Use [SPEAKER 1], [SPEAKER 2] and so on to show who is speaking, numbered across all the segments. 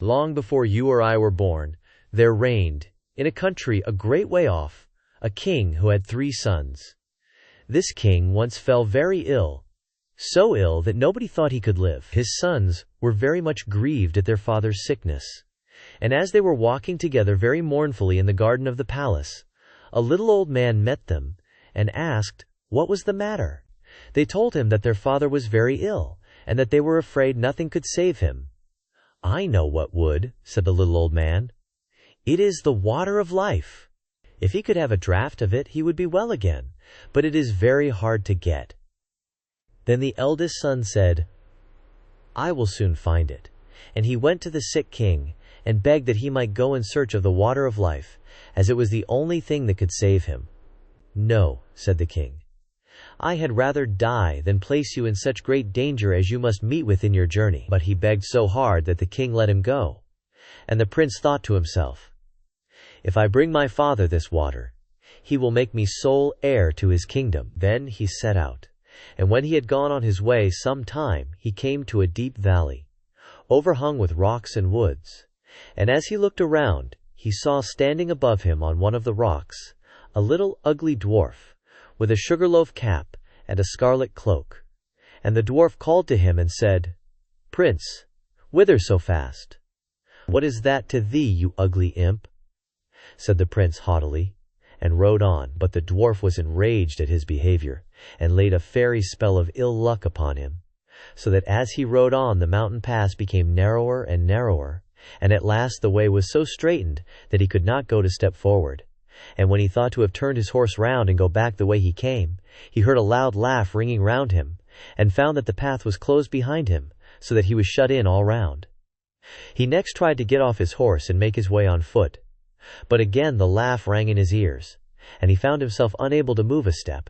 [SPEAKER 1] Long before you or I were born, there reigned, in a country a great way off, a king who had 3 sons. This king once fell very ill, so ill that nobody thought he could live. His sons were very much grieved at their father's sickness, and as they were walking together very mournfully in the garden of the palace, a little old man met them, and asked what was the matter. They told him that their father was very ill, and that they were afraid nothing could save him. "I know what would," said the little old man. "It is the water of life. If he could have a draught of it, he would be well again, but it is very hard to get." Then the eldest son said, "I will soon find it." And he went to the sick king, and begged that he might go in search of the water of life, as it was the only thing that could save him. "No," said the king. "I had rather die than place you in such great danger as you must meet with in your journey." But he begged so hard that the king let him go. And the prince thought to himself, "If I bring my father this water, he will make me sole heir to his kingdom." Then he set out, and when he had gone on his way some time, he came to a deep valley, overhung with rocks and woods. And as he looked around, he saw standing above him on one of the rocks a little ugly dwarf, with a sugarloaf cap and a scarlet cloak. And the dwarf called to him and said, "Prince, whither so fast?" "What is that to thee, you ugly imp?" said the prince haughtily, and rode on. But the dwarf was enraged at his behavior, and laid a fairy spell of ill luck upon him, so that as he rode on the mountain pass became narrower and narrower, and at last the way was so straitened that he could not go a step forward. And when he thought to have turned his horse round and go back the way he came, he heard a loud laugh ringing round him, and found that the path was closed behind him, so that he was shut in all round. He next tried to get off his horse and make his way on foot, but again the laugh rang in his ears, and he found himself unable to move a step,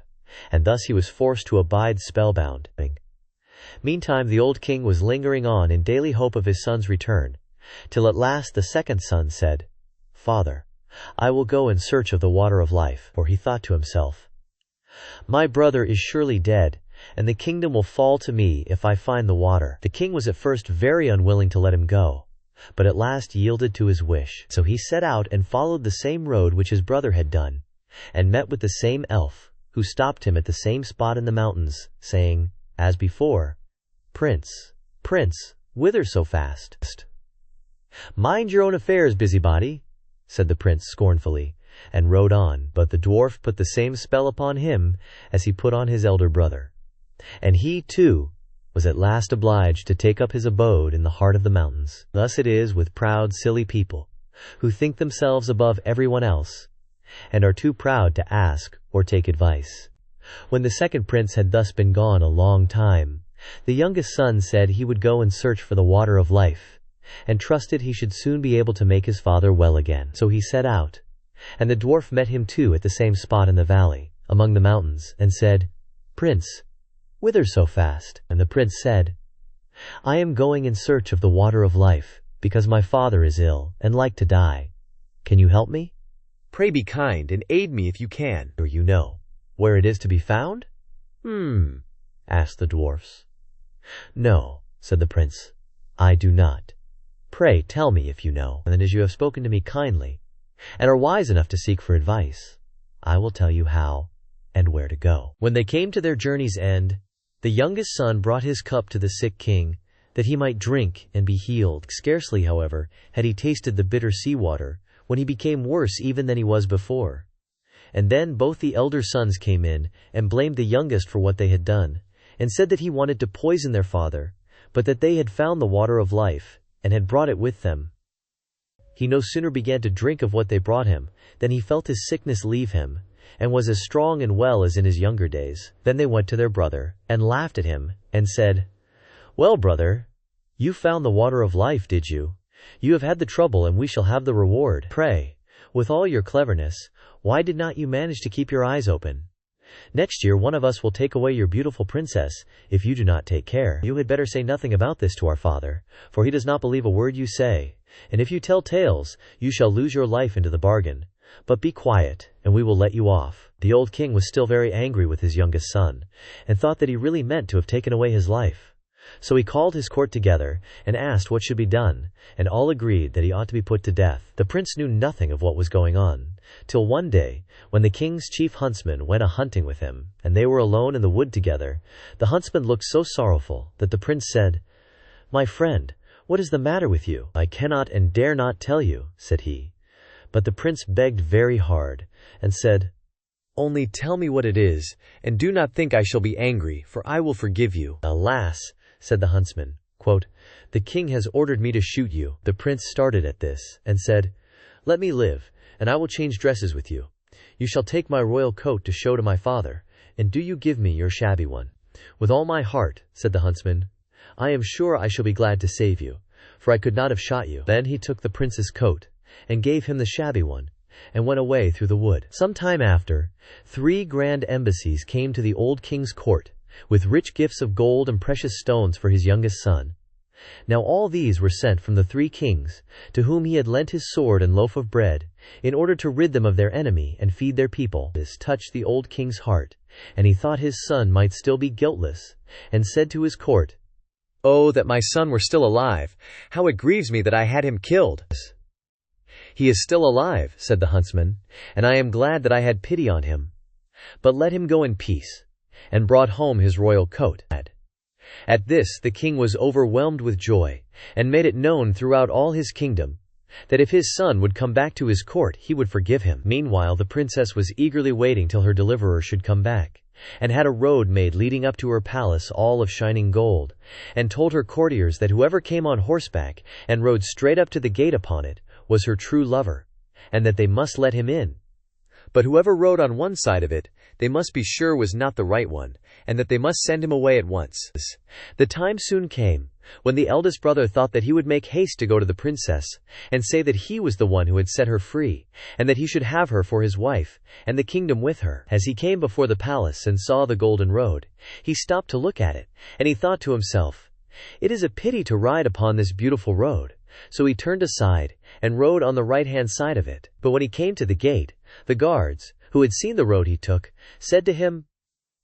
[SPEAKER 1] and thus he was forced to abide spellbound. Meantime the old king was lingering on in daily hope of his son's return, till at last the second son said, "Father, I will go in search of the water of life." For he thought to himself, "My brother is surely dead, and the kingdom will fall to me if I find the water." The king was at first very unwilling to let him go, but at last yielded to his wish. So he set out and followed the same road which his brother had done, and met with the same elf, who stopped him at the same spot in the mountains, saying, as before, "Prince, Prince, whither so fast?" "Mind your own affairs, busybody," said the prince scornfully, and rode on. But the dwarf put the same spell upon him as he put on his elder brother, and he, too, was at last obliged to take up his abode in the heart of the mountains. Thus it is with proud, silly people, who think themselves above everyone else, and are too proud to ask or take advice. When the second prince had thus been gone a long time, the youngest son said he would go and search for the water of life, and trusted he should soon be able to make his father well again. So he set out, and the dwarf met him too at the same spot in the valley, among the mountains, and said, "Prince, whither so fast?" And the prince said, "I am going in search of the water of life, because my father is ill, and like to die. Can you help me? Pray be kind, and aid me if you can, or you know where it is to be found?" Asked the dwarfs. "No," said the prince, "I do not. Pray tell me if you know, and as you have spoken to me kindly, and are wise enough to seek for advice, I will tell you how and where to go." When they came to their journey's end, the youngest son brought his cup to the sick king, that he might drink and be healed. Scarcely, however, had he tasted the bitter sea water, when he became worse even than he was before. And then both the elder sons came in, and blamed the youngest for what they had done, and said that he wanted to poison their father, but that they had found the water of life, and had brought it with them. He no sooner began to drink of what they brought him, than he felt his sickness leave him, and was as strong and well as in his younger days. Then they went to their brother, and laughed at him, and said, "Well, brother, you found the water of life, did you? You have had the trouble, and we shall have the reward. Pray, with all your cleverness, why did not you manage to keep your eyes open? Next year one of us will take away your beautiful princess, if you do not take care. You had better say nothing about this to our father, for he does not believe a word you say, and if you tell tales, you shall lose your life into the bargain. But be quiet, and we will let you off." The old king was still very angry with his youngest son, and thought that he really meant to have taken away his life. So he called his court together, and asked what should be done, and all agreed that he ought to be put to death. The prince knew nothing of what was going on, till one day, when the king's chief huntsman went a-hunting with him, and they were alone in the wood together, the huntsman looked so sorrowful, that the prince said, "My friend, what is the matter with you?" "I cannot and dare not tell you," said he. But the prince begged very hard, and said, "Only tell me what it is, and do not think I shall be angry, for I will forgive you." "Alas," said the huntsman, "the king has ordered me to shoot you." The prince started at this, and said, "Let me live, and I will change dresses with you. You shall take my royal coat to show to my father, and do you give me your shabby one." "With all my heart," said the huntsman. "I am sure I shall be glad to save you, for I could not have shot you." Then he took the prince's coat, and gave him the shabby one, and went away through the wood. Some time after, 3 grand embassies came to the old king's court, with rich gifts of gold and precious stones for his youngest son. Now all these were sent from the 3 kings, to whom he had lent his sword and loaf of bread, in order to rid them of their enemy and feed their people. This touched the old king's heart, and he thought his son might still be guiltless, and said to his court, "Oh, that my son were still alive! How it grieves me that I had him killed!" "He is still alive," said the huntsman, "and I am glad that I had pity on him. But let him go in peace," and brought home his royal coat. At this the king was overwhelmed with joy, and made it known throughout all his kingdom, that if his son would come back to his court he would forgive him. Meanwhile the princess was eagerly waiting till her deliverer should come back, and had a road made leading up to her palace all of shining gold, and told her courtiers that whoever came on horseback, and rode straight up to the gate upon it, was her true lover, and that they must let him in. But whoever rode on one side of it, they must be sure was not the right one, and that they must send him away at once. The time soon came, when the eldest brother thought that he would make haste to go to the princess, and say that he was the one who had set her free, and that he should have her for his wife, and the kingdom with her. As he came before the palace and saw the golden road, he stopped to look at it, and he thought to himself, "It is a pity to ride upon this beautiful road." So he turned aside, and rode on the right-hand side of it. But when he came to the gate, the guards, who had seen the road he took, said to him,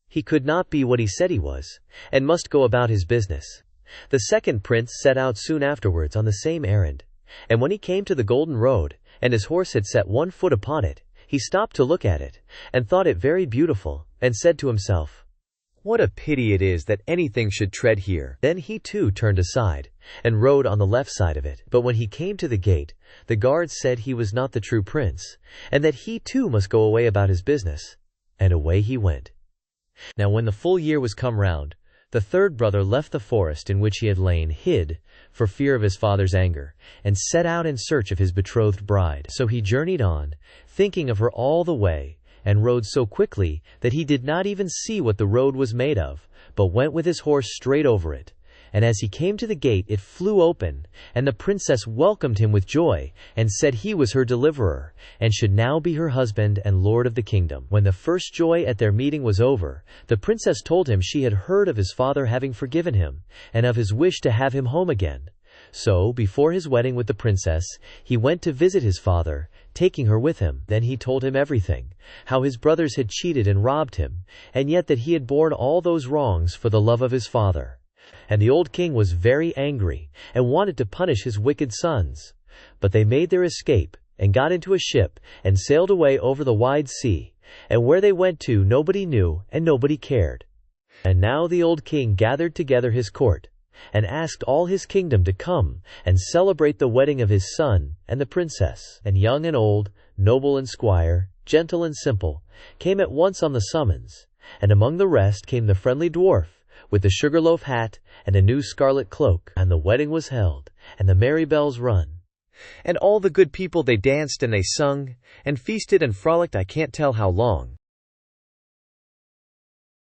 [SPEAKER 1] he could not be what he said he was, and must go about his business. The second prince set out soon afterwards on the same errand, and when he came to the golden road, and his horse had set 1 foot upon it, he stopped to look at it, and thought it very beautiful, and said to himself, "What a pity it is that anything should tread here." Then he too turned aside, and rode on the left side of it. But when he came to the gate, the guards said he was not the true prince, and that he too must go away about his business. And away he went. Now when the full year was come round, the third brother left the forest in which he had lain hid, for fear of his father's anger, and set out in search of his betrothed bride. So he journeyed on, thinking of her all the way, and rode so quickly that he did not even see what the road was made of, but went with his horse straight over it. And as he came to the gate it flew open, and the princess welcomed him with joy, and said he was her deliverer, and should now be her husband and lord of the kingdom. When the first joy at their meeting was over, the princess told him she had heard of his father having forgiven him, and of his wish to have him home again. So, before his wedding with the princess, he went to visit his father, taking her with him. Then he told him everything, how his brothers had cheated and robbed him, and yet that he had borne all those wrongs for the love of his father. And the old king was very angry, and wanted to punish his wicked sons. But they made their escape, and got into a ship, and sailed away over the wide sea, and where they went to nobody knew, and nobody cared. And now the old king gathered together his court, and asked all his kingdom to come, and celebrate the wedding of his son, and the princess. And young and old, noble and squire, gentle and simple, came at once on the summons, and among the rest came the friendly dwarf, with the sugarloaf hat, and a new scarlet cloak. And the wedding was held, and the merry bells rung. And all the good people they danced and they sung, and feasted and frolicked I can't tell how long.